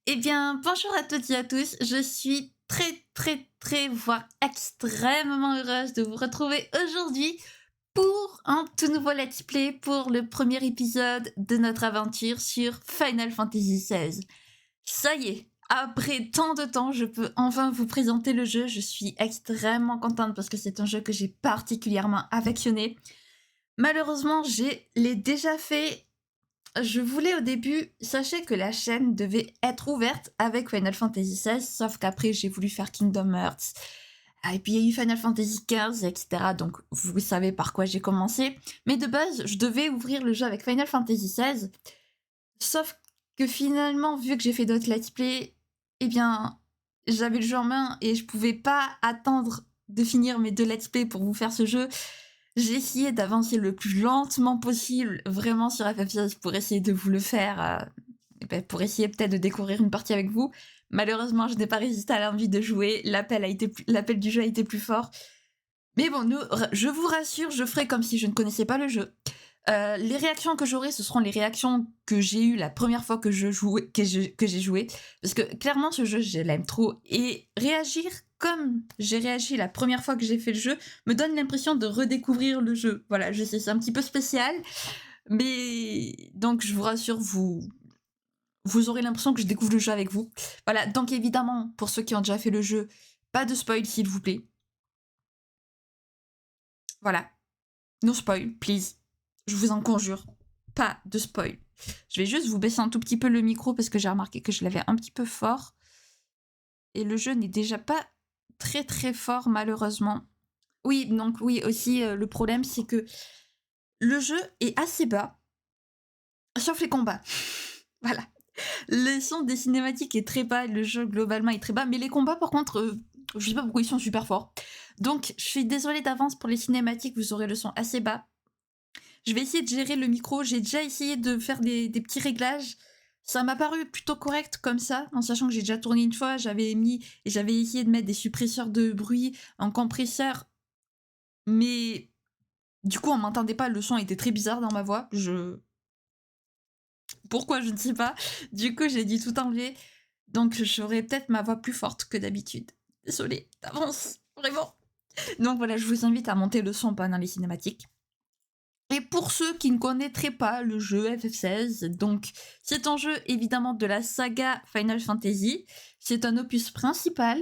Eh bien, bonjour à toutes et à tous. Je suis voire extrêmement heureuse de vous retrouver aujourd'hui pour un tout nouveau let's play pour le premier épisode de notre aventure sur Final Fantasy XVI. Ça y est, après tant de temps, je peux enfin vous présenter le jeu. Je suis extrêmement contente parce que c'est un jeu que j'ai particulièrement affectionné. Malheureusement, l'ai déjà fait. Je voulais au début, sachez que la chaîne devait être ouverte avec Final Fantasy XVI, sauf qu'après j'ai voulu faire Kingdom Hearts. Et puis il y a eu Final Fantasy XV, etc. Donc vous savez par quoi j'ai commencé. Mais de base, je devais ouvrir le jeu avec Final Fantasy XVI. Sauf que finalement, vu que j'ai fait d'autres let's play, eh bien, j'avais le jeu en main et je pouvais pas attendre de finir mes 2 let's play pour vous faire ce jeu. J'ai essayé d'avancer le plus lentement possible, vraiment sur FF16 pour essayer de vous le faire, pour essayer peut-être de découvrir une partie avec vous. Malheureusement, je n'ai pas résisté à l'envie de jouer, l'appel du jeu a été plus fort. Mais bon, je vous rassure, je ferai comme si je ne connaissais pas le jeu. Les réactions que j'aurai, ce seront les réactions que j'ai eues la première fois que j'ai joué. Parce que clairement, ce jeu, je l'aime trop. Et réagir comme j'ai réagi la première fois que j'ai fait le jeu me donne l'impression de redécouvrir le jeu. Voilà, je sais, c'est un petit peu spécial. Mais donc, je vous rassure, vous aurez l'impression que je découvre le jeu avec vous. Voilà, donc évidemment, pour ceux qui ont déjà fait le jeu, pas de spoil, s'il vous plaît. Voilà. No spoil, please. Je vous en conjure. Pas de spoil. Je vais juste vous baisser un tout petit peu le micro parce que j'ai remarqué que je l'avais un petit peu fort. Et le jeu n'est déjà pas très fort, malheureusement. Oui, donc oui, aussi, le problème, c'est que le jeu est assez bas, sauf les combats. Voilà. Le son des cinématiques est très bas, le jeu, globalement, est très bas, mais les combats, par contre, je sais pas pourquoi ils sont super forts. Donc, je suis désolée d'avance pour les cinématiques, vous aurez le son assez bas. Je vais essayer de gérer le micro. J'ai déjà essayé de faire des petits réglages. Ça m'a paru plutôt correct comme ça, en sachant que j'ai déjà tourné une fois. J'avais essayé de mettre des suppresseurs de bruit, un compresseur, mais du coup, on m'entendait pas. Le son était très bizarre dans ma voix. Pourquoi, je ne sais pas. Du coup, j'ai dû tout enlever. Donc, j'aurais peut-être ma voix plus forte que d'habitude. Désolée d'avance, vraiment. Donc voilà, je vous invite à monter le son pendant les cinématiques. Et pour ceux qui ne connaîtraient pas le jeu FF16, donc c'est un jeu évidemment de la saga Final Fantasy, c'est un opus principal.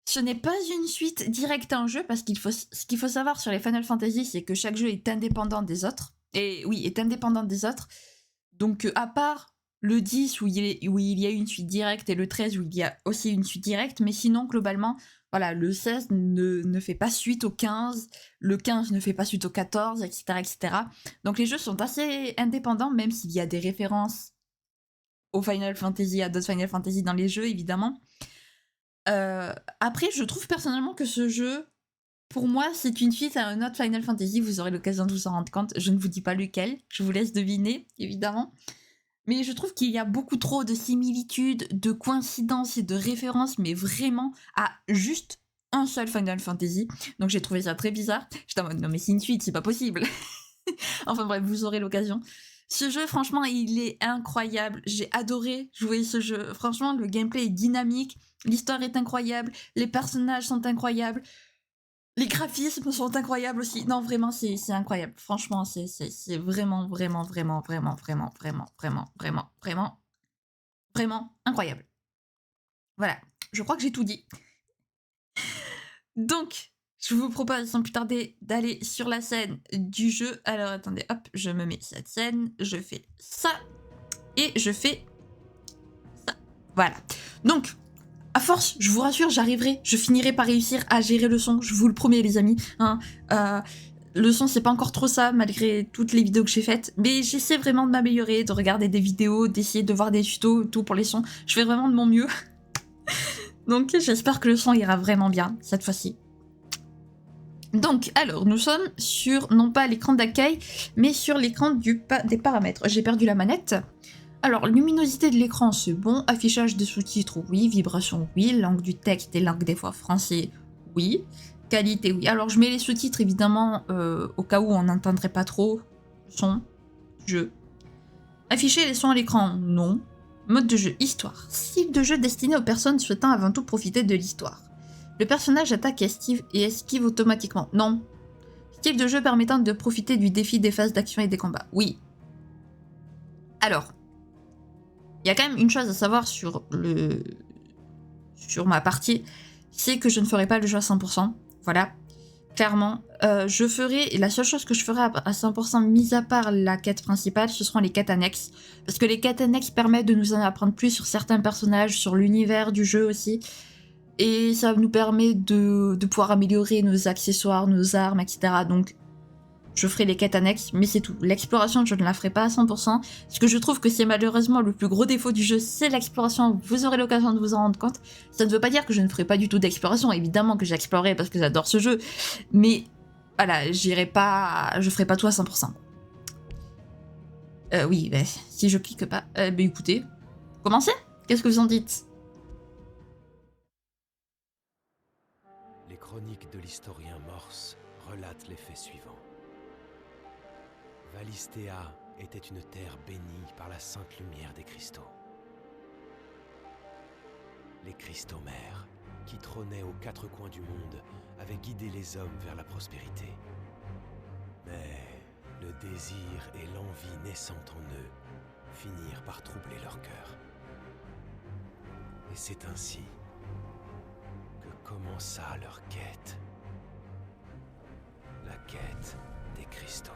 Ce n'est pas une suite directe à un jeu parce ce qu'il faut savoir sur les Final Fantasy, c'est que chaque jeu est indépendant des autres. Et oui, est indépendant des autres. Donc à part le 10 où il y a une suite directe et le 13 où il y a aussi une suite directe, mais sinon globalement, voilà, le 16 ne fait pas suite au 15, le 15 ne fait pas suite au 14, etc., etc. Donc les jeux sont assez indépendants, même s'il y a des références au Final Fantasy, à d'autres Final Fantasy dans les jeux, évidemment. Après, je trouve personnellement que ce jeu, pour moi, c'est une suite à un autre Final Fantasy, vous aurez l'occasion de vous en rendre compte. Je ne vous dis pas lequel, je vous laisse deviner, évidemment. Mais je trouve qu'il y a beaucoup trop de similitudes, de coïncidences et de références, mais vraiment à juste un seul Final Fantasy. Donc j'ai trouvé ça très bizarre. J'étais en mode, non mais c'est une suite, c'est pas possible. Enfin bref, vous aurez l'occasion. Ce jeu, franchement, il est incroyable. J'ai adoré jouer ce jeu. Franchement, le gameplay est dynamique, l'histoire est incroyable, les personnages sont incroyables. Les graphismes sont incroyables aussi. Non, vraiment, c'est incroyable. Franchement, c'est vraiment incroyable. Voilà, je crois que j'ai tout dit. Donc, je vous propose sans plus tarder d'aller sur la scène du jeu. Alors, attendez, hop, je me mets cette scène, je fais ça, et je fais ça. Voilà. Donc, à force, je vous rassure, je finirai par réussir à gérer le son, je vous le promets les amis. Hein. Le son, c'est pas encore trop ça, malgré toutes les vidéos que j'ai faites, mais j'essaie vraiment de m'améliorer, de regarder des vidéos, d'essayer de voir des tutos, tout pour les sons. Je fais vraiment de mon mieux. Donc j'espère que le son ira vraiment bien, cette fois-ci. Donc, alors, nous sommes sur, non pas l'écran d'accueil, mais sur l'écran des paramètres. J'ai perdu la manette. Alors, luminosité de l'écran, c'est bon. Affichage des sous-titres, oui. Vibration, oui. Langue du texte et langue des fois français, oui. Qualité, oui. Alors, je mets les sous-titres, évidemment, au cas où on n'entendrait pas trop son jeu. Afficher les sons à l'écran, non. Mode de jeu, histoire. Style de jeu destiné aux personnes souhaitant avant tout profiter de l'histoire. Le personnage attaque et esquive automatiquement. Non. Style de jeu permettant de profiter du défi des phases d'action et des combats. Oui. Alors, il y a quand même une chose à savoir sur ma partie, c'est que je ne ferai pas le jeu à 100%. Voilà. Clairement, je ferai, la seule chose que je ferai à 100%, mis à part la quête principale, ce seront les quêtes annexes. Parce que les quêtes annexes permettent de nous en apprendre plus sur certains personnages, sur l'univers du jeu aussi. Et ça nous permet de pouvoir améliorer nos accessoires, nos armes, etc. Donc, je ferai les quêtes annexes, mais c'est tout. L'exploration, je ne la ferai pas à 100%. Parce que je trouve que c'est malheureusement le plus gros défaut du jeu, c'est l'exploration. Vous aurez l'occasion de vous en rendre compte. Ça ne veut pas dire que je ne ferai pas du tout d'exploration. Évidemment que j'explorerai parce que j'adore ce jeu. Mais voilà, je ferai pas tout à 100%. Oui, bah, si je clique pas... bah écoutez, commencez. Qu'est-ce que vous en dites? Les chroniques de l'historien Morse relatent les faits suivants. Valistea était une terre bénie par la sainte lumière des cristaux. Les cristaux-mères, qui trônaient aux quatre coins du monde, avaient guidé les hommes vers la prospérité. Mais le désir et l'envie naissant en eux finirent par troubler leur cœur. Et c'est ainsi que commença leur quête. La quête des cristaux.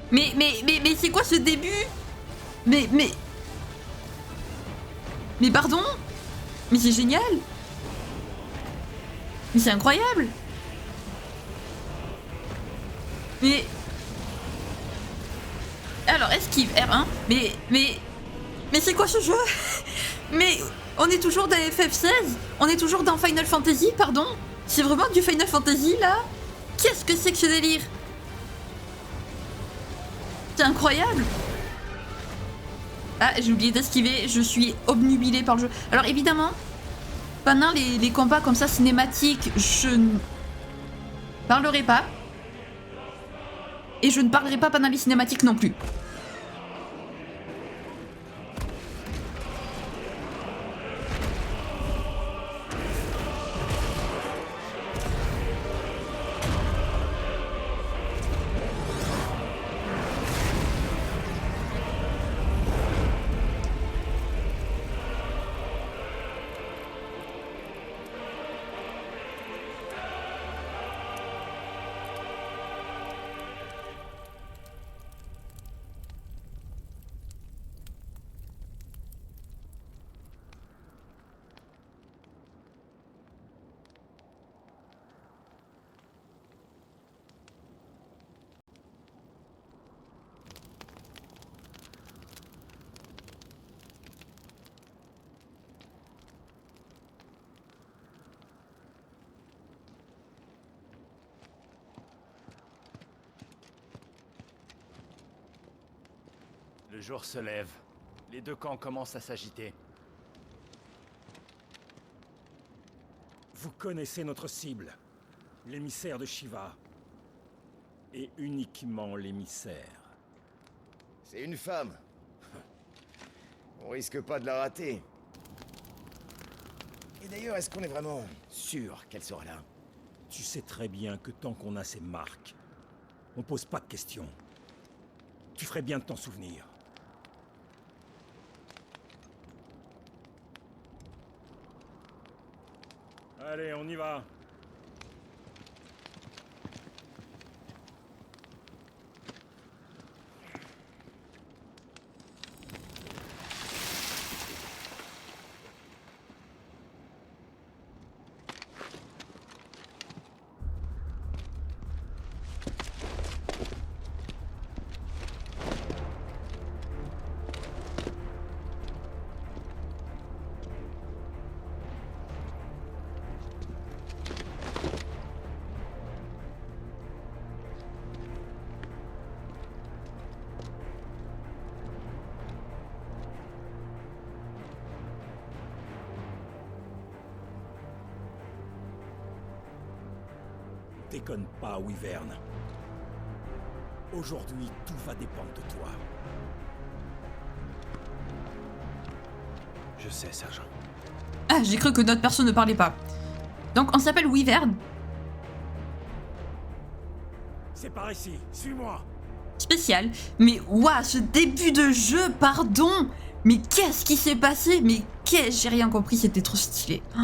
Mais c'est quoi ce début? Mais pardon? Mais c'est génial! Mais c'est incroyable! Mais... Alors, esquive, R1. Mais c'est quoi ce jeu? Mais on est toujours dans FF16? On est toujours dans Final Fantasy, pardon? C'est vraiment du Final Fantasy, là? Qu'est-ce que c'est que ce délire? C'est incroyable! Ah, j'ai oublié d'esquiver, je suis obnubilée par le jeu. Alors évidemment, pendant les combats comme ça cinématiques, je ne parlerai pas. Et je ne parlerai pas pendant les cinématiques non plus. Le jour se lève. Les deux camps commencent à s'agiter. Vous connaissez notre cible, l'émissaire de Shiva. Et uniquement l'émissaire. C'est une femme. On risque pas de la rater. Et d'ailleurs, est-ce qu'on est vraiment sûr qu'elle sera là? Tu sais très bien que tant qu'on a ces marques, on pose pas de questions. Tu ferais bien de t'en souvenir. Allez, on y va. Déconne pas, Wyvern. Aujourd'hui, tout va dépendre de toi. Je sais, sergent. Ah, j'ai cru que notre perso ne parlait pas. Donc, on s'appelle Wyvern. C'est par ici, suis-moi. Spécial. Mais waouh, ce début de jeu, pardon. Mais qu'est-ce qui s'est passé? Mais qu'est-ce... J'ai rien compris, c'était trop stylé. Oh,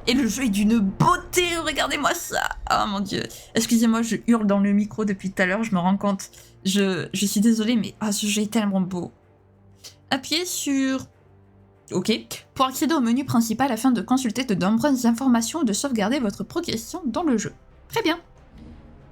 et le jeu est d'une beauté, regardez-moi ça. Oh mon dieu. Excusez-moi, je hurle dans le micro depuis tout à l'heure, je me rends compte. Je suis désolée, mais oh, ce jeu est tellement beau. Appuyez sur... OK. Pour accéder au menu principal afin de consulter de nombreuses informations ou de sauvegarder votre progression dans le jeu. Très bien.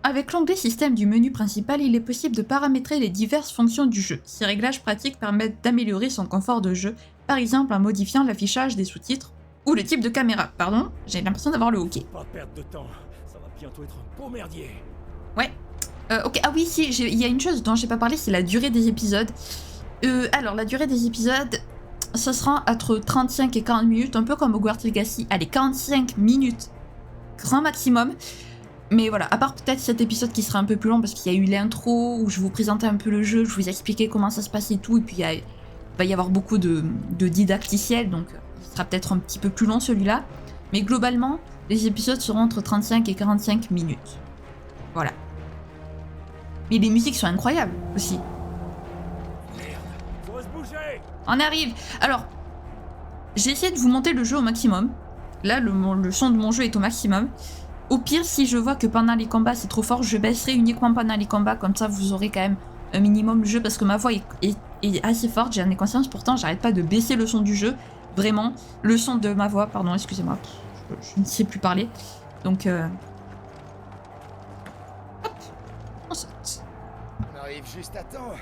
Avec l'onglet système du menu principal, il est possible de paramétrer les diverses fonctions du jeu. Ces réglages pratiques permettent d'améliorer son confort de jeu, par exemple en modifiant l'affichage des sous-titres ou le type de caméra. Pardon, j'ai l'impression d'avoir le OK. Pas perdre de temps, ça va bientôt être un beau merdier. Ouais. OK, ah oui, si, il y a une chose dont j'ai pas parlé, c'est la durée des épisodes. Alors, la durée des épisodes, ça sera entre 35 et 40 minutes, un peu comme Hogwarts Legacy. Allez, 45 minutes, grand maximum. Mais voilà, à part peut-être cet épisode qui sera un peu plus long parce qu'il y a eu l'intro où je vous présentais un peu le jeu, je vous expliquais comment ça se passe et tout, et puis il va y avoir beaucoup de didacticiel, donc il sera peut-être un petit peu plus long celui-là. Mais globalement, les épisodes seront entre 35 et 45 minutes. Voilà. Mais les musiques sont incroyables aussi. Merde, faut se bouger. On arrive. Alors, j'ai essayé de vous monter le jeu au maximum. Là, le son de mon jeu est au maximum. Au pire, si je vois que pendant les combats c'est trop fort, je baisserai uniquement pendant les combats, comme ça vous aurez quand même un minimum le jeu, parce que ma voix est assez forte, j'en ai conscience, pourtant j'arrête pas de baisser le son du jeu, vraiment, le son de ma voix, pardon, excusez-moi, je ne sais plus parler, donc hop, on saute. On arrive juste à temps.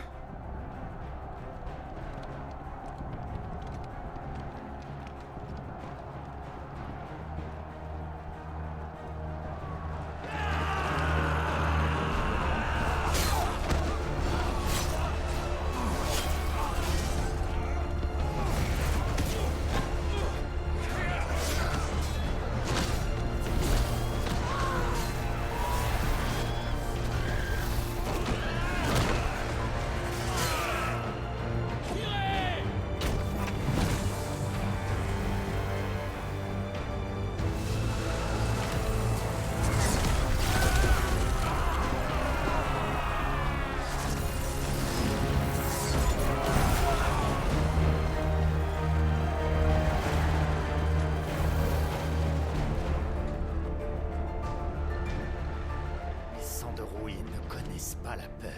Pas la peur.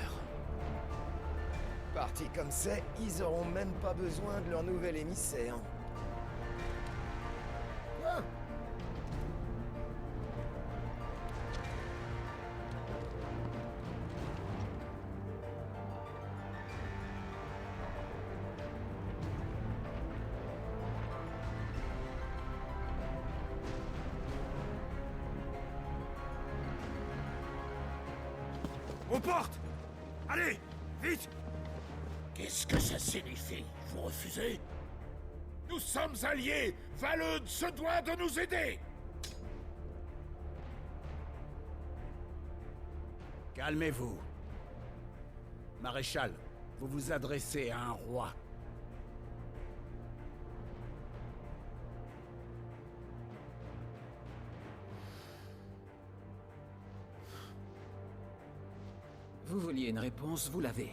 Parti comme c'est, ils auront même pas besoin de leur nouvel émissaire. Ah. Aux portes! Allez, vite! Qu'est-ce que ça signifie? Vous refusez? Nous sommes alliés! Valud se doit de nous aider! Calmez-vous. Maréchal, vous vous adressez à un roi. Vous vouliez une réponse, vous l'avez.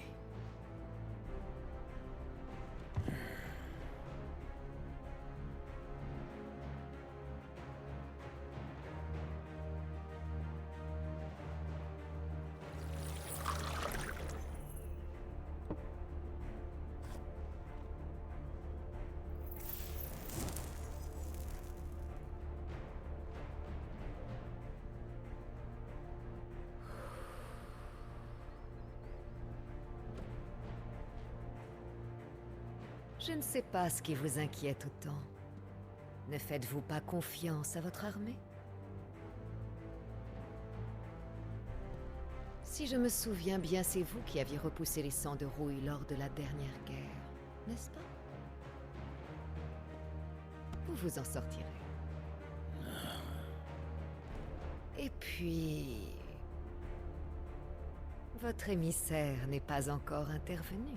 Je ne sais pas ce qui vous inquiète autant. Ne faites-vous pas confiance à votre armée? Si je me souviens bien, c'est vous qui aviez repoussé les sangs de rouille lors de la dernière guerre, n'est-ce pas? Vous vous en sortirez. Et puis... Votre émissaire n'est pas encore intervenu.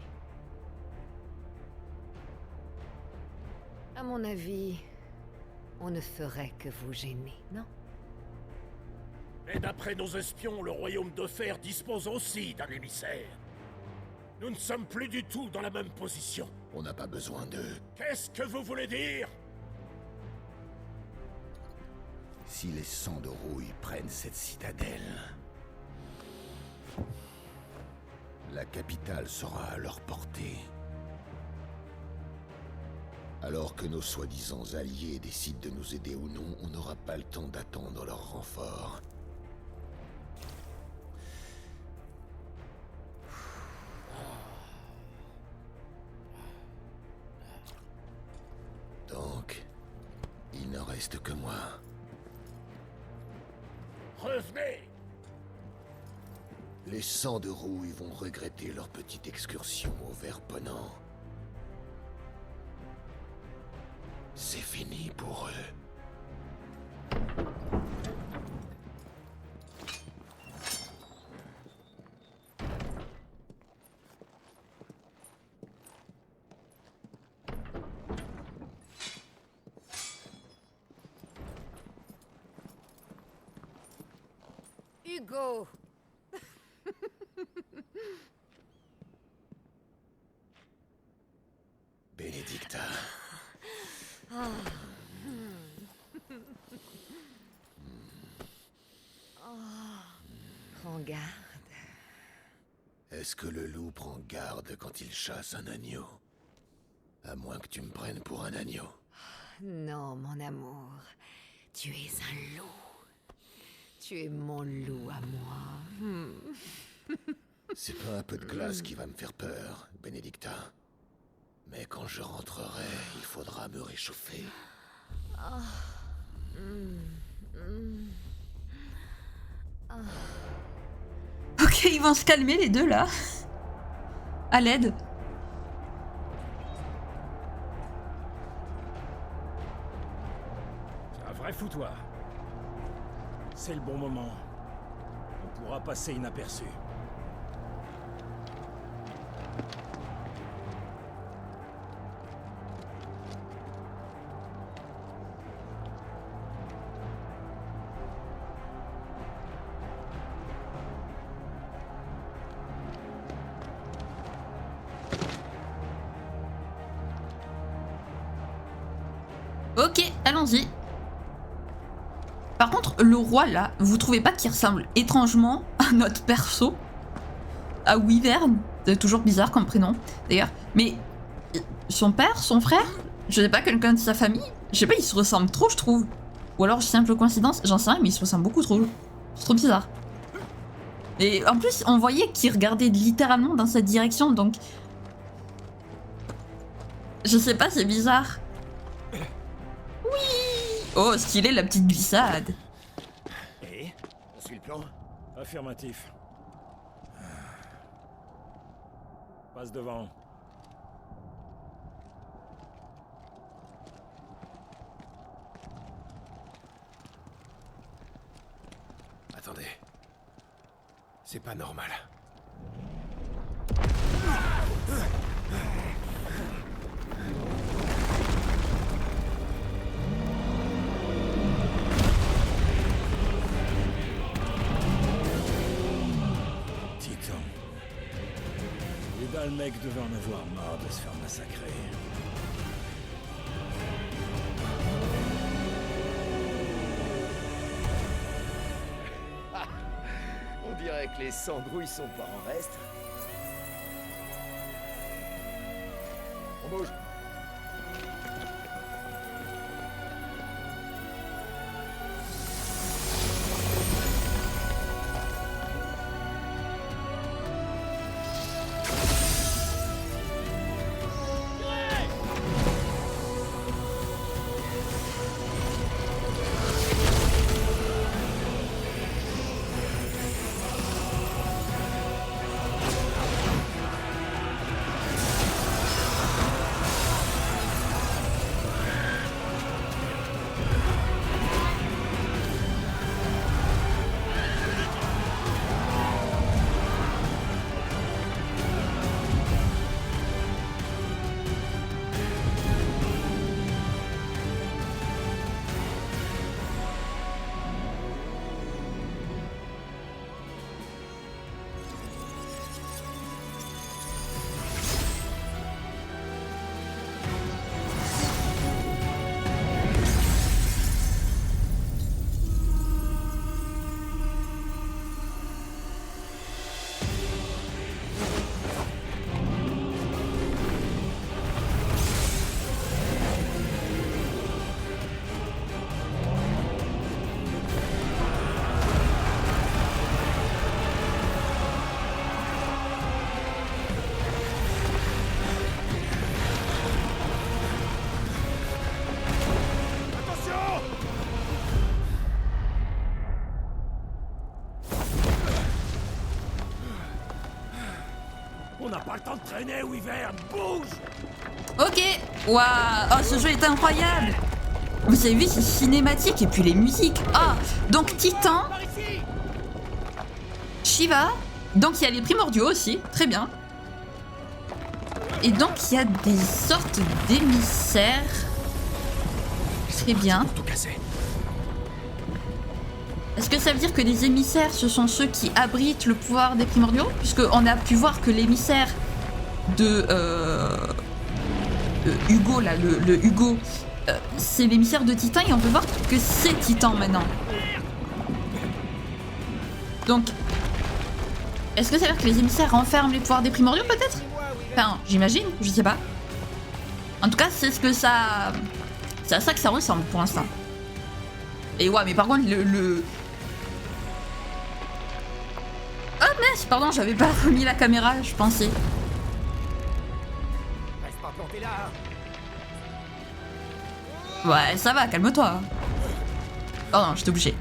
À mon avis, on ne ferait que vous gêner, non? Et d'après nos espions, le royaume de fer dispose aussi d'un émissaire. Nous ne sommes plus du tout dans la même position. On n'a pas besoin d'eux. Qu'est-ce que vous voulez dire? Si les sangs de rouille prennent cette citadelle, la capitale sera à leur portée. Alors que nos soi-disant alliés décident de nous aider ou non, on n'aura pas le temps d'attendre leur renfort. Donc, il ne reste que moi. Revenez! Les sangs de rouille vont regretter leur petite excursion au ver Ponant. C'est fini pour eux. Hugo! Benedicta. Prends garde. Est-ce que le loup prend garde quand il chasse un agneau? À moins que tu me prennes pour un agneau. Non, mon amour. Tu es un loup. Tu es mon loup à moi. C'est pas un peu de glace qui va me faire peur, Benedicta. Mais quand je rentrerai, il faudra me réchauffer. Ok, ils vont se calmer les deux là. À l'aide. C'est un vrai foutoir. C'est le bon moment. On pourra passer inaperçu. Ok, allons-y. Par contre, le roi là, vous trouvez pas qu'il ressemble étrangement à notre perso? À Wyvern? C'est toujours bizarre comme prénom, d'ailleurs. Mais son père, son frère, je sais pas, quelqu'un de sa famille, je sais pas, ils se ressemblent trop, je trouve. Ou alors simple coïncidence, j'en sais rien, mais ils se ressemblent beaucoup trop. C'est trop bizarre. Et en plus, on voyait qu'il regardait littéralement dans cette direction, donc... Je sais pas, c'est bizarre. Oh, stylé la petite glissade. Et on suit le plan? Affirmatif. Passe devant. Attendez. C'est pas normal. Titan. Les Dalmecs devaient en avoir marre de se faire massacrer. On dirait que les cendrouilles sont pas en reste. On bouge. le temps de traîner, Wyvern. Bouge! Ok. Waouh. Oh, ce jeu est incroyable. Vous avez vu ces cinématiques et puis les musiques. Ah, donc Titan, Par ici! Shiva. Donc il y a les primordiaux aussi. Très bien. Et donc il y a des sortes d'émissaires. Très bien. Pour tout casser. Est-ce que ça veut dire que les émissaires, ce sont ceux qui abritent le pouvoir des primordiaux? Puisqu'on a pu voir que l'émissaire de Hugo, là, le Hugo, c'est l'émissaire de Titan et on peut voir que c'est Titan maintenant. Donc, est-ce que ça veut dire que les émissaires renferment les pouvoirs des primordiaux peut-être? Enfin, j'imagine, je sais pas. En tout cas, c'est ce que ça... C'est à ça que ça ressemble pour l'instant. Et ouais, mais par contre, le... Ah mince, pardon, j'avais pas remis la caméra, je pensais. Reste pas planté là. Ouais, ça va, calme-toi. Pardon, j'étais obligée.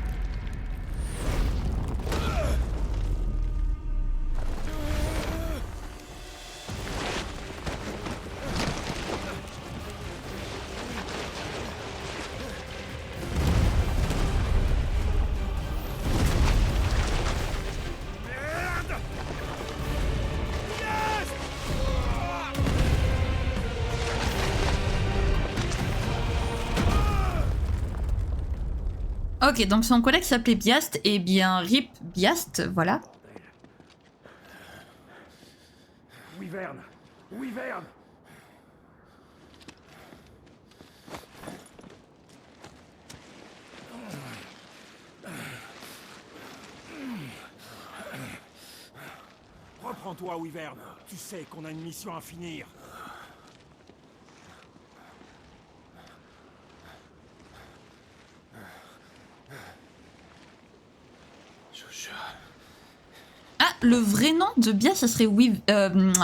Ok, donc son collègue s'appelait Biast, et bien Rip Biast, voilà. Wyvern! Wyvern! Reprends-toi, Wyvern. Tu sais qu'on a une mission à finir. Joshua. Ah, le vrai nom de Biast, ça serait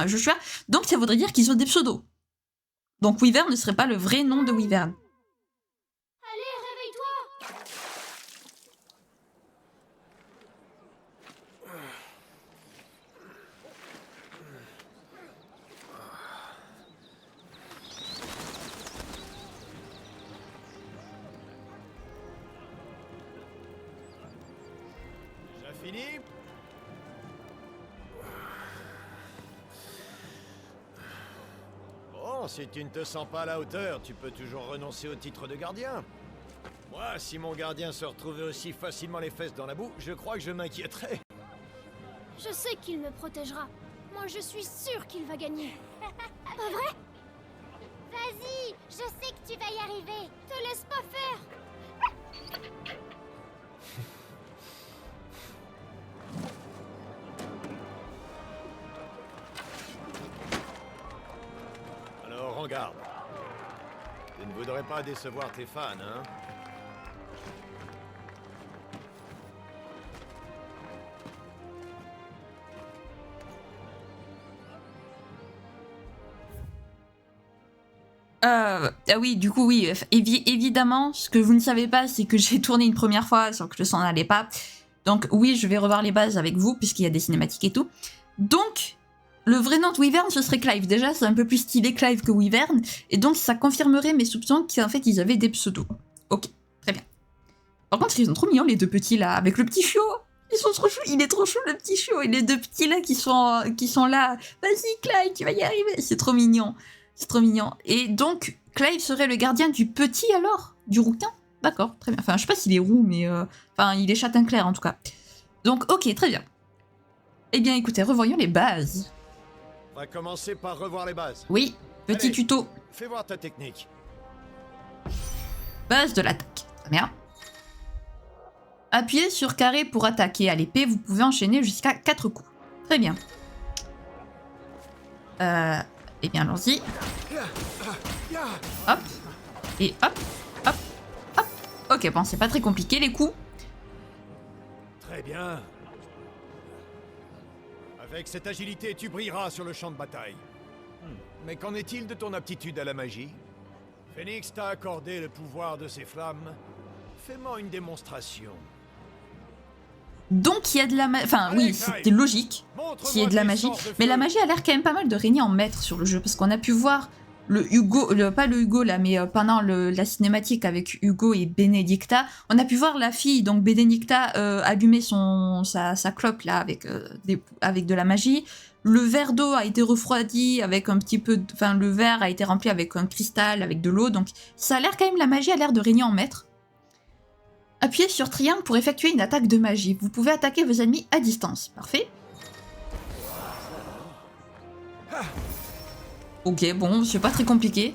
Joshua. Donc ça voudrait dire qu'ils ont des pseudos. Donc Wyvern ne serait pas le vrai nom de Wyvern. Allez, réveille-toi! Déjà fini? Bon, si tu ne te sens pas à la hauteur, tu peux toujours renoncer au titre de gardien. Moi, si mon gardien se retrouvait aussi facilement les fesses dans la boue, je crois que je m'inquiéterais. Je sais qu'il me protégera. Moi, je suis sûre qu'il va gagner. Pas vrai? Vas-y, je sais que tu vas y arriver. Te laisse pas faire. Alors, en garde. Tu ne voudrais pas décevoir tes fans, hein? Ah oui, du coup, oui, évidemment, ce que vous ne savez pas, c'est que j'ai tourné une première fois sans que le sang n'allait pas. Donc oui, je vais revoir les bases avec vous, puisqu'il y a des cinématiques et tout. Donc, le vrai nom de Wyvern, ce serait Clive. Déjà, c'est un peu plus stylé Clive que Wyvern, et donc ça confirmerait mes soupçons qu'en fait, ils avaient des pseudos. Ok, très bien. Par contre, ils sont trop mignons, les deux petits, là, avec le petit chiot. Ils sont trop choux, il est trop chou, le petit chiot, et les deux petits, là, qui sont là. Vas-y, Clive, tu vas y arriver. C'est trop mignon. C'est trop mignon. Et donc, Clive serait le gardien du petit, alors? Du rouquin? D'accord, très bien. Enfin, je sais pas s'il est roux, mais... Enfin, il est châtain clair, en tout cas. Donc, ok, très bien. Eh bien, écoutez, revoyons les bases. On va commencer par revoir les bases. Oui, petit Allez. tuto. Fais voir ta technique. Base de l'attaque. Très bien. Appuyez sur carré pour attaquer à l'épée. Vous pouvez enchaîner jusqu'à 4 coups. Très bien. Eh bien, allons-y. Hop. Et hop. Hop. Hop. Ok, bon, c'est pas très compliqué, les coups. Très bien. Avec cette agilité, tu brilleras sur le champ de bataille. Mais qu'en est-il de ton aptitude à la magie? Phoenix t'a accordé le pouvoir de ses flammes. Fais-moi une démonstration. Donc il y a de la magie. Enfin oui, c'était logique qu'il y ait de la magie. Mais la magie a l'air quand même pas mal de régner en maître sur le jeu. Parce qu'on a pu voir le Hugo, pas le Hugo là, mais pendant la cinématique avec Hugo et Benedicta, on a pu voir la fille, donc Benedicta, allumer sa clope là avec de la magie. Le verre d'eau a été refroidi avec un petit peu... Enfin, le verre a été rempli avec un cristal, avec de l'eau. Donc ça a l'air quand même, la magie a l'air de régner en maître. Appuyez sur triangle pour effectuer une attaque de magie. Vous pouvez attaquer vos ennemis à distance. Parfait. Ok, bon, c'est pas très compliqué.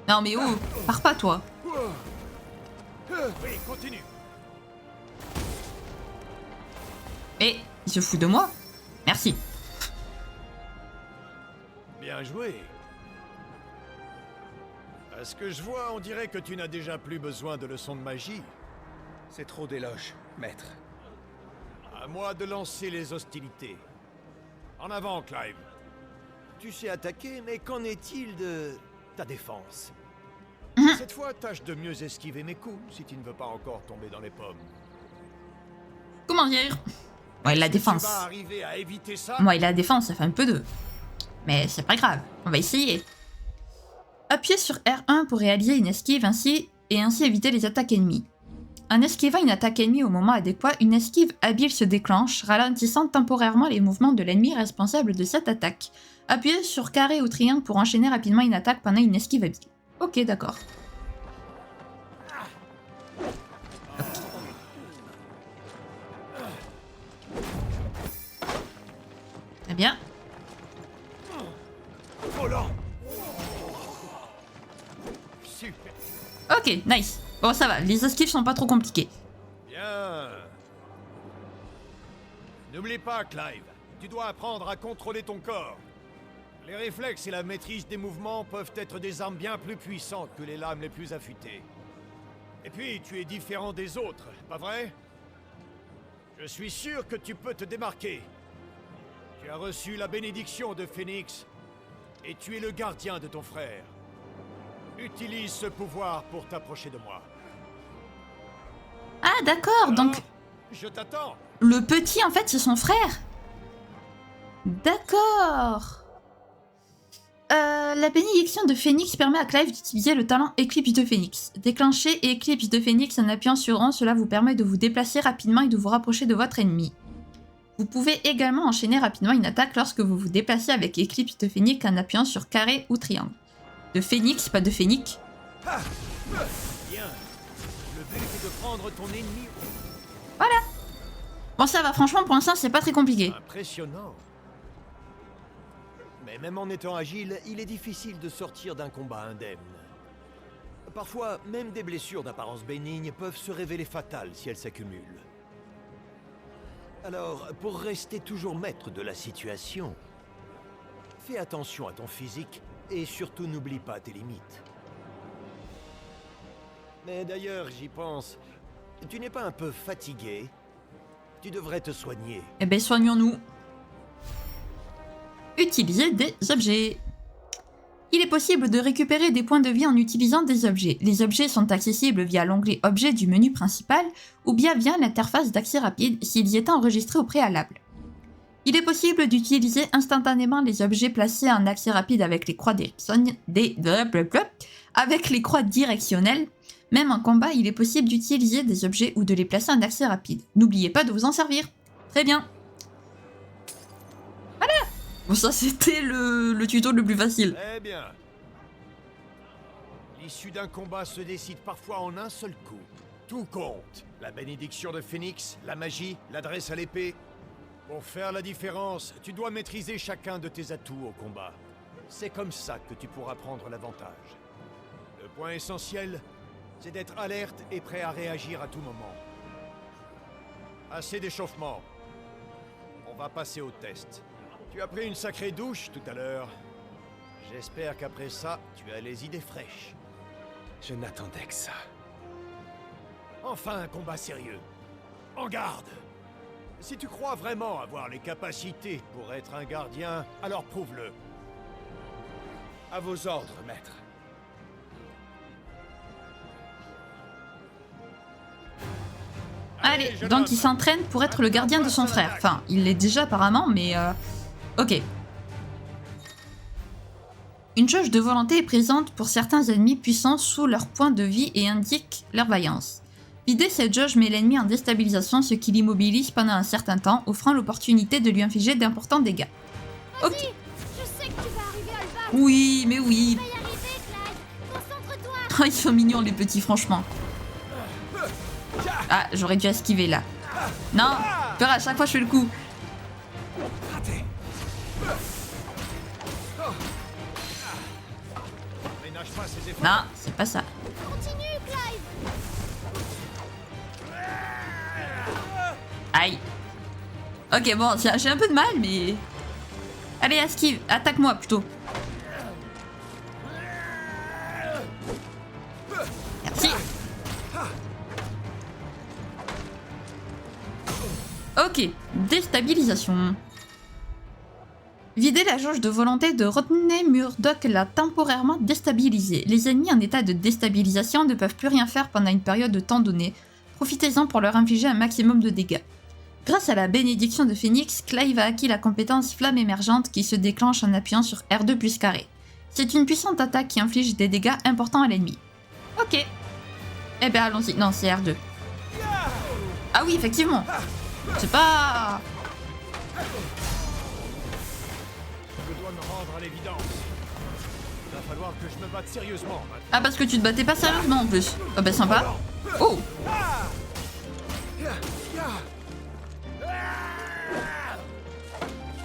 Non mais oh, pars pas toi. Oui, continue. Mais il se fout de moi. Merci. Bien joué. À ce que je vois, on dirait que tu n'as déjà plus besoin de leçons de magie. C'est trop d'éloges, maître. À moi de lancer les hostilités. En avant, Clive. Tu sais attaquer, mais qu'en est-il de ta défense? Cette fois, tâche de mieux esquiver mes coups, si tu ne veux pas encore tomber dans les pommes. Comment dire? Ouais, la défense. Tu vas arriver à éviter ça? Moi, la défense, ça fait un peu de... Mais c'est pas grave, on va essayer. Appuyez sur R1 pour réaliser une esquive et ainsi éviter les attaques ennemies. En esquivant une attaque ennemie au moment adéquat, une esquive habile se déclenche, ralentissant temporairement les mouvements de l'ennemi responsable de cette attaque. Appuyez sur carré ou triangle pour enchaîner rapidement une attaque pendant une esquive habile. Ok, d'accord. Très bien. Super. Ok, nice. Bon, ça va, les esquives sont pas trop compliquées. Bien. N'oublie pas, Clive, tu dois apprendre à contrôler ton corps. Les réflexes et la maîtrise des mouvements peuvent être des armes bien plus puissantes que les lames les plus affûtées. Et puis, tu es différent des autres, pas vrai? Je suis sûr que tu peux te démarquer. Tu as reçu la bénédiction de Phénix, et tu es le gardien de ton frère. Utilise ce pouvoir pour t'approcher de moi. Ah, d'accord, donc... Je t'attends. Le petit, en fait, c'est son frère. D'accord. La bénédiction de Phénix permet à Clive d'utiliser le talent Éclipse de Phénix. Déclenchez Éclipse de Phénix en appuyant sur 1, cela vous permet de vous déplacer rapidement et de vous rapprocher de votre ennemi. Vous pouvez également enchaîner rapidement une attaque lorsque vous vous déplacez avec Éclipse de Phénix en appuyant sur carré ou triangle. De Phénix, pas de Phénix. Bien. Le but est de prendre ton ennemi. Voilà. Bon, ça va, franchement, pour l'instant, c'est pas très compliqué. Impressionnant. Mais même en étant agile, il est difficile de sortir d'un combat indemne. Parfois, même des blessures d'apparence bénigne peuvent se révéler fatales si elles s'accumulent. Alors, pour rester toujours maître de la situation, fais attention à ton physique et surtout n'oublie pas tes limites. Mais d'ailleurs, j'y pense, tu n'es pas un peu fatigué? Tu devrais te soigner. Eh ben, soignons-nous. Utiliser des objets. Il est possible de récupérer des points de vie en utilisant des objets. Les objets sont accessibles via l'onglet Objets du menu principal ou bien via l'interface d'accès rapide s'ils y étaient enregistrés au préalable. Il est possible d'utiliser instantanément les objets placés en accès rapide avec les croix directionnelles. Même en combat, il est possible d'utiliser des objets ou de les placer en accès rapide. N'oubliez pas de vous en servir. Très bien. Voilà. Bon, ça c'était le tuto le plus facile. Très bien. L'issue d'un combat se décide parfois en un seul coup. Tout compte. La bénédiction de Phénix, la magie, l'adresse à l'épée. Pour faire la différence, tu dois maîtriser chacun de tes atouts au combat. C'est comme ça que tu pourras prendre l'avantage. Le point essentiel, c'est d'être alerte et prêt à réagir à tout moment. Assez d'échauffement. On va passer au test. Tu as pris une sacrée douche tout à l'heure. J'espère qu'après ça, tu as les idées fraîches. Je n'attendais que ça. Enfin un combat sérieux. En garde! Si tu crois vraiment avoir les capacités pour être un gardien, alors prouve-le. À vos ordres, maître. Allez, donc il s'entraîne pour être le gardien de son frère. Enfin, il l'est déjà apparemment, mais... Ok. Une jauge de volonté est présente pour certains ennemis puissants sous leur point de vie et indique leur vaillance. Vider cette jauge met l'ennemi en déstabilisation, ce qui l'immobilise pendant un certain temps, offrant l'opportunité de lui infliger d'importants dégâts. Ok. Vas-y, je sais que tu vas arriver à le battre. Oui, mais oui. Tu vas y arriver, Clive. Concentre-toi. Oh, ils sont mignons les petits, franchement. Ah, j'aurais dû esquiver là. Non, peur à chaque fois je fais le coup. Ménage pas ses efforts. Non, c'est pas ça. Continue, Clive. Aïe. Ok, bon, j'ai un peu de mal, mais... Allez, esquive, attaque-moi plutôt. Merci. Ok, déstabilisation. Vider la jauge de volonté de Rodney Murdoch l'a temporairement déstabilisé. Les ennemis en état de déstabilisation ne peuvent plus rien faire pendant une période de temps donnée. Profitez-en pour leur infliger un maximum de dégâts. Grâce à la bénédiction de Phoenix, Clive a acquis la compétence Flamme émergente qui se déclenche en appuyant sur R2 plus carré. C'est une puissante attaque qui inflige des dégâts importants à l'ennemi. Ok. Eh ben allons-y. Non, c'est R2. Ah oui, effectivement. C'est pas... Je dois me rendre à l'évidence. Il va falloir que je me batte sérieusement maintenant. Ah, parce que tu te battais pas sérieusement en plus. Ah bah sympa. Oh.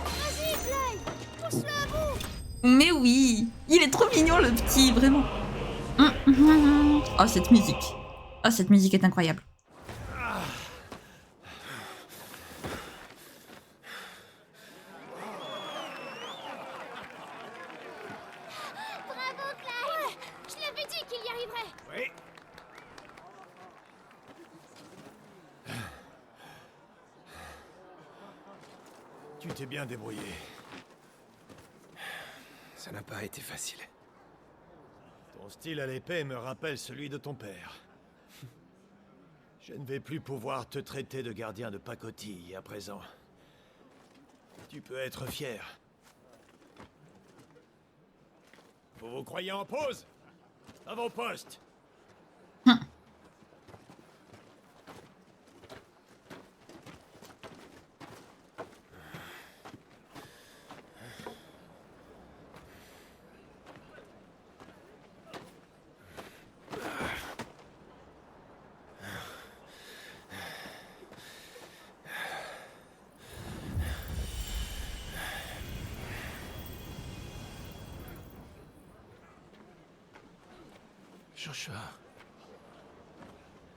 Vas-y, Clive. Pousse-le à bout. Mais oui. Il est trop mignon le petit, vraiment. Oh, cette musique. Oh, cette musique est incroyable. Bravo, Clive. Ouais, je l'avais dit qu'il y arriverait. Oui. Tu t'es bien débrouillé. Ça n'a pas été facile. Ton style à l'épée me rappelle celui de ton père. Je ne vais plus pouvoir te traiter de gardien de pacotille à présent. Tu peux être fier. Vous vous croyez en pause? À vos postes. Joshua.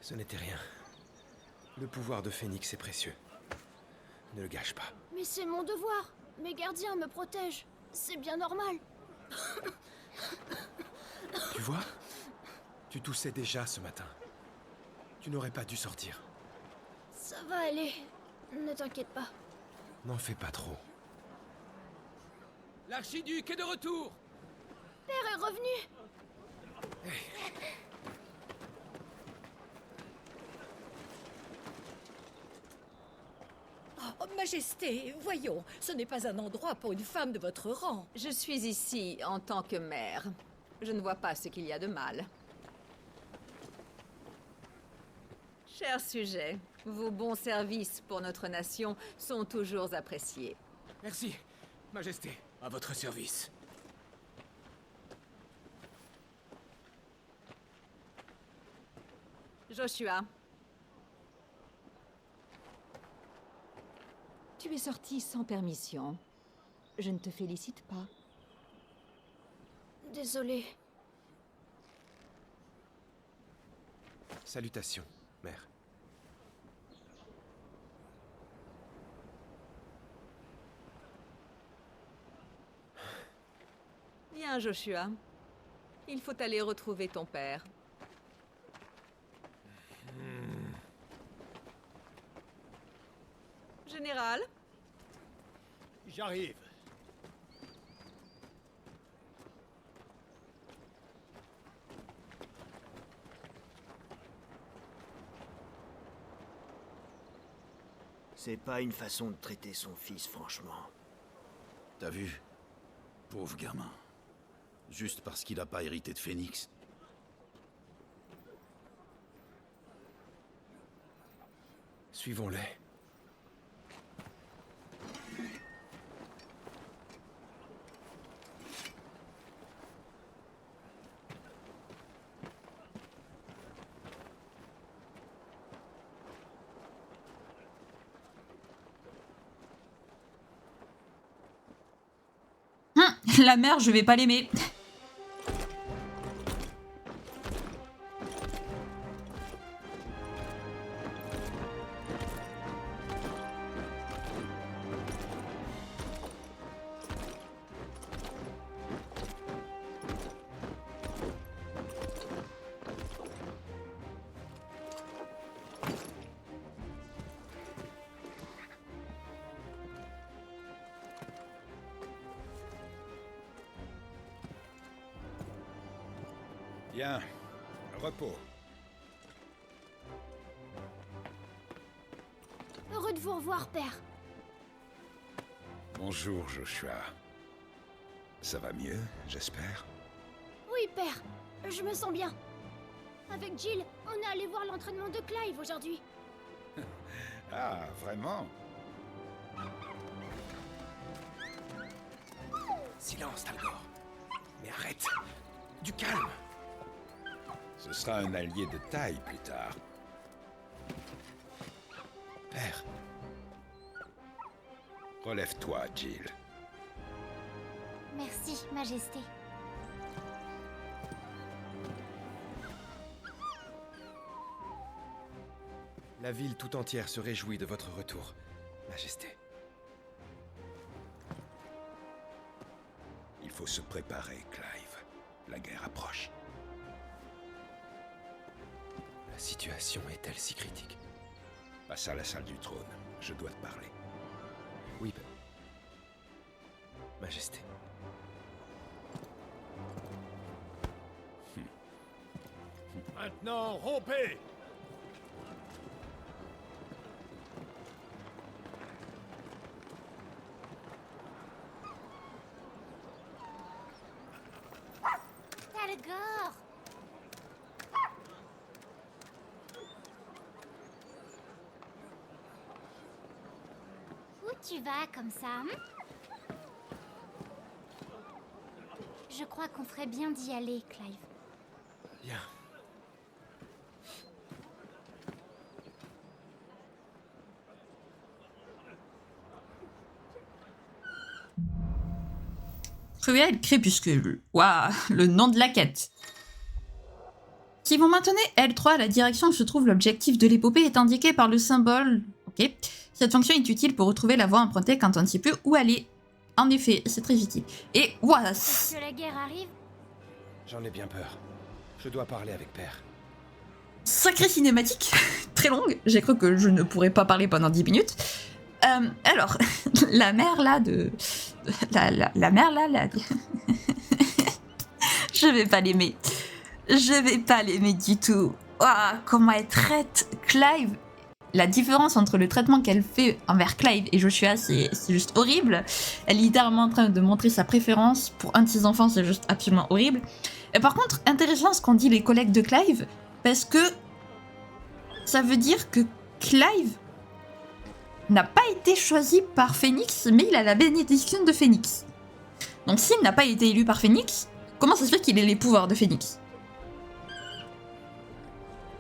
Ce n'était rien. Le pouvoir de Phoenix est précieux. Ne le gâche pas. Mais c'est mon devoir. Mes gardiens me protègent. C'est bien normal. Tu vois? Tu toussais déjà ce matin. Tu n'aurais pas dû sortir. Ça va aller. Ne t'inquiète pas. N'en fais pas trop. L'archiduc est de retour. Père est revenu. Oh, Majesté, voyons, ce n'est pas un endroit pour une femme de votre rang. Je suis ici en tant que mère. Je ne vois pas ce qu'il y a de mal. Cher sujet, vos bons services pour notre nation sont toujours appréciés. Merci, Majesté. À votre service. Joshua. Tu es sorti sans permission. Je ne te félicite pas. Désolée. Salutations, mère. Viens, Joshua. Il faut aller retrouver ton père. Général, J'arrive. C'est pas une façon de traiter son fils, franchement. T'as vu? Pauvre gamin. Juste parce qu'il a pas hérité de Phénix. Suivons-les. La mère, je vais pas l'aimer. Bien. Repos. Heureux de vous revoir, père. Bonjour, Joshua. Ça va mieux, j'espère? Oui, père. Je me sens bien. Avec Jill, on est allé voir l'entraînement de Clive aujourd'hui. Ah, vraiment? Silence, Talgor. Mais arrête. Du calme. Ce sera un allié de taille plus tard. Père. Relève-toi, Jill. Merci, Majesté. La ville tout entière se réjouit de votre retour, Majesté. Il faut se préparer, Clive. La guerre approche. La situation est-elle si critique? Passe à la salle du trône. Je dois te parler. Oui, Majesté. Maintenant, rompez! Talgor! Où tu vas comme ça, Je crois qu'on ferait bien d'y aller, Clive. Bien. Cruel crépuscule. Waouh, le nom de la quête. Si vous maintenez L3 à la direction où se trouve l'objectif de l'épopée est indiqué par le symbole. Ok. Cette fonction est utile pour retrouver la voie empruntée quand on ne sait plus où aller. En effet, c'est très utile. Et voilà. Est-ce que la guerre arrive? J'en ai bien peur. Je dois parler avec Père. Sacrée cinématique, très longue. J'ai cru que je ne pourrais pas parler pendant 10 minutes. Alors, la mère là de... La mère là... Je vais pas l'aimer. Je vais pas l'aimer du tout. Oh, comment elle traite Clive. La différence entre le traitement qu'elle fait envers Clive et Joshua, c'est juste horrible. Elle est littéralement en train de montrer sa préférence pour un de ses enfants, c'est juste absolument horrible. Et par contre, intéressant ce qu'ont dit les collègues de Clive, parce que ça veut dire que Clive n'a pas été choisi par Phénix, mais il a la bénédiction de Phénix. Donc s'il n'a pas été élu par Phénix, comment ça se fait qu'il ait les pouvoirs de Phénix?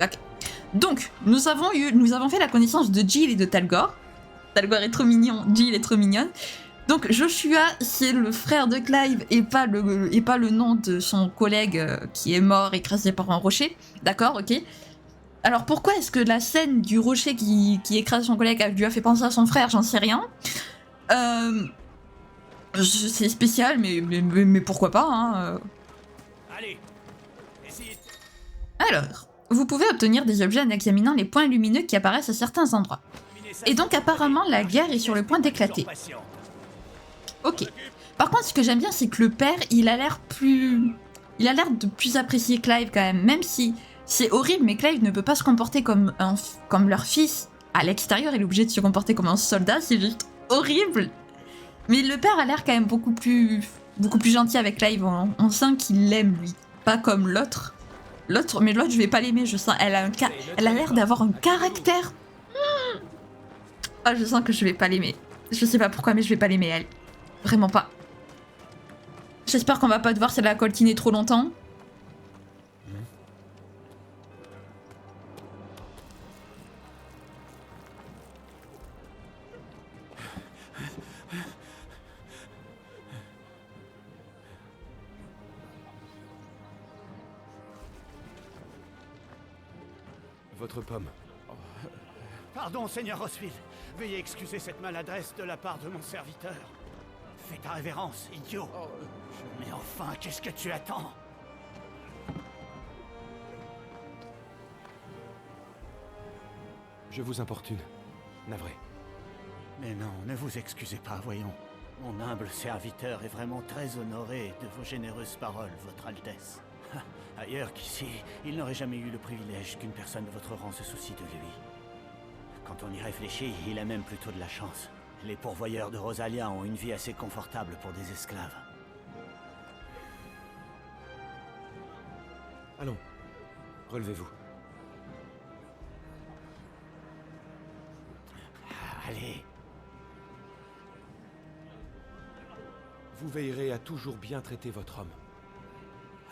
Ok. Donc, nous avons fait la connaissance de Jill et de Talgor. Talgor est trop mignon, Jill est trop mignonne. Donc Joshua, c'est le frère de Clive et pas le nom de son collègue qui est mort écrasé par un rocher. D'accord, ok. Alors pourquoi est-ce que la scène du rocher qui écrase son collègue lui a fait penser à son frère? J'en sais rien. C'est spécial, mais pourquoi pas, hein. Allez, essayez. Alors, vous pouvez obtenir des objets en examinant les points lumineux qui apparaissent à certains endroits. Et donc apparemment la guerre est sur le point d'éclater. Ok. Par contre, ce que j'aime bien, c'est que le père, il a l'air de plus apprécier Clive quand même, même si c'est horrible, mais Clive ne peut pas se comporter comme leur fils à l'extérieur, il est obligé de se comporter comme un soldat, c'est juste horrible. Mais le père a l'air quand même beaucoup plus gentil avec Clive. On sent qu'il l'aime, lui. Pas comme l'autre. Mais l'autre, je vais pas l'aimer, je sens. Elle a l'air d'avoir un caractère. Ah, je sens que je vais pas l'aimer. Je sais pas pourquoi, mais je vais pas l'aimer, elle. Vraiment pas. J'espère qu'on va pas devoir se la coltiner trop longtemps. Votre pomme. Pardon, Seigneur Rosfield. Veuillez excuser cette maladresse de la part de mon serviteur. Fais ta révérence, idiot. Mais enfin, qu'est-ce que tu attends? Je vous importune. Navré. Mais non, ne vous excusez pas, voyons. Mon humble serviteur est vraiment très honoré de vos généreuses paroles, Votre Altesse. Ailleurs qu'ici, il n'aurait jamais eu le privilège qu'une personne de votre rang se soucie de lui. Quand on y réfléchit, il a même plutôt de la chance. Les pourvoyeurs de Rosalia ont une vie assez confortable pour des esclaves. Allons, relevez-vous. Allez. Vous veillerez à toujours bien traiter votre homme.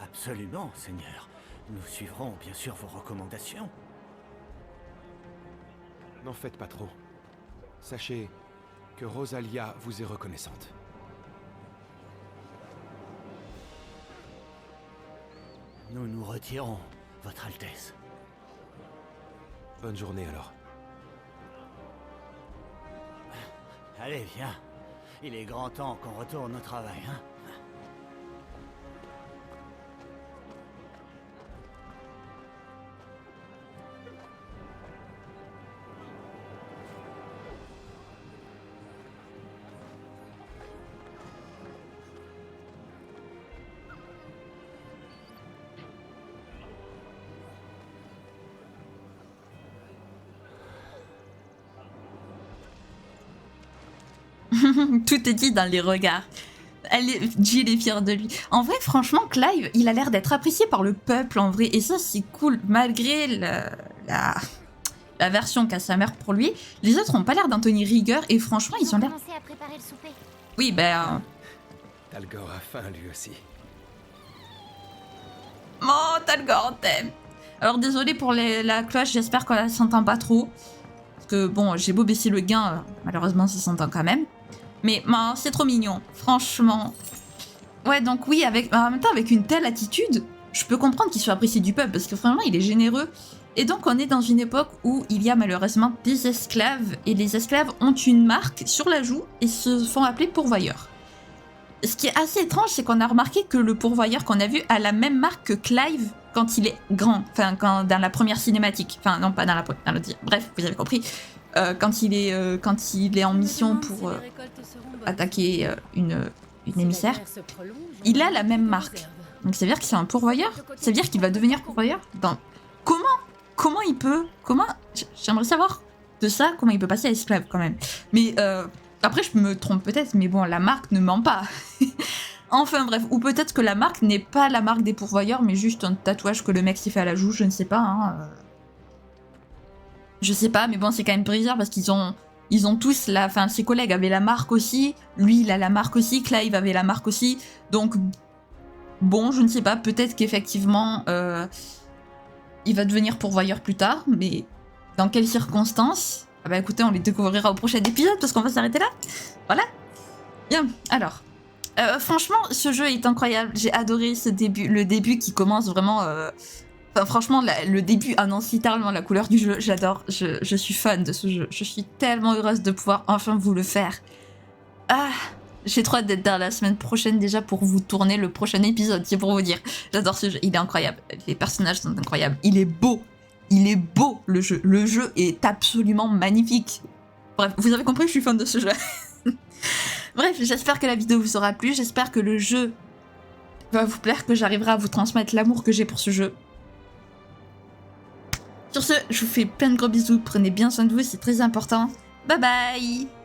Absolument, Seigneur. Nous suivrons bien sûr vos recommandations. N'en faites pas trop. Sachez que Rosalia vous est reconnaissante. Nous nous retirons, Votre Altesse. Bonne journée alors. Allez, viens. Il est grand temps qu'on retourne au travail, hein? Tout est dit dans les regards. Jill est fière de lui. En vrai, franchement, Clive, il a l'air d'être apprécié par le peuple, en vrai. Et ça, c'est cool. Malgré la version qu'a sa mère pour lui, les autres ont pas l'air d'en tenir rigueur. Et franchement, ils ont l'air... à préparer le souper. Oui, ben... Talgor a faim, lui aussi. Oh, Talgor, on t'aime. Alors, désolé pour la cloche, j'espère qu'on s'entend pas trop. Parce que, bon, j'ai beau baisser le gain, malheureusement, ça s'entend quand même. Mais c'est trop mignon, franchement. Ouais, donc oui, en même temps, avec une telle attitude, je peux comprendre qu'il soit apprécié du peuple, parce que franchement, il est généreux. Et donc, on est dans une époque où il y a malheureusement des esclaves, et les esclaves ont une marque sur la joue et se font appeler pourvoyeurs. Ce qui est assez étrange, c'est qu'on a remarqué que le pourvoyeur qu'on a vu a la même marque que Clive quand il est grand, enfin, dans la première cinématique. Enfin, non, pas dans la première, bref, vous avez compris. Quand il est en mission pour attaquer une émissaire, il a la même marque. Donc ça veut dire que c'est un pourvoyeur. Ça veut dire qu'il va devenir pourvoyeur. Comment il peut... J'aimerais savoir de ça, comment il peut passer à esclave quand même. Mais après je me trompe peut-être, mais bon, la marque ne ment pas. Enfin bref, ou peut-être que la marque n'est pas la marque des pourvoyeurs, mais juste un tatouage que le mec s'y fait à la joue, je ne sais pas, hein. Je sais pas, mais bon, c'est quand même bizarre parce qu'ils ont tous enfin, ses collègues avaient la marque aussi, lui il a la marque aussi, Clive avait la marque aussi, donc bon, je ne sais pas, peut-être qu'effectivement il va devenir pourvoyeur plus tard, mais dans quelles circonstances? Ah bah écoutez, on les découvrira au prochain épisode parce qu'on va s'arrêter là. Voilà. Bien, alors. Franchement, ce jeu est incroyable, j'ai adoré le début qui commence vraiment... Enfin, franchement, le début annonce littéralement la couleur du jeu. J'adore, je suis fan de ce jeu. Je suis tellement heureuse de pouvoir enfin vous le faire. Ah, j'ai trop hâte d'être là la semaine prochaine déjà pour vous tourner le prochain épisode, c'est pour vous dire. J'adore ce jeu, il est incroyable. Les personnages sont incroyables. Il est beau le jeu. Le jeu est absolument magnifique. Bref, vous avez compris, je suis fan de ce jeu. Bref, j'espère que la vidéo vous aura plu. J'espère que le jeu va vous plaire, que j'arriverai à vous transmettre l'amour que j'ai pour ce jeu. Sur ce, je vous fais plein de gros bisous, prenez bien soin de vous, c'est très important. Bye bye.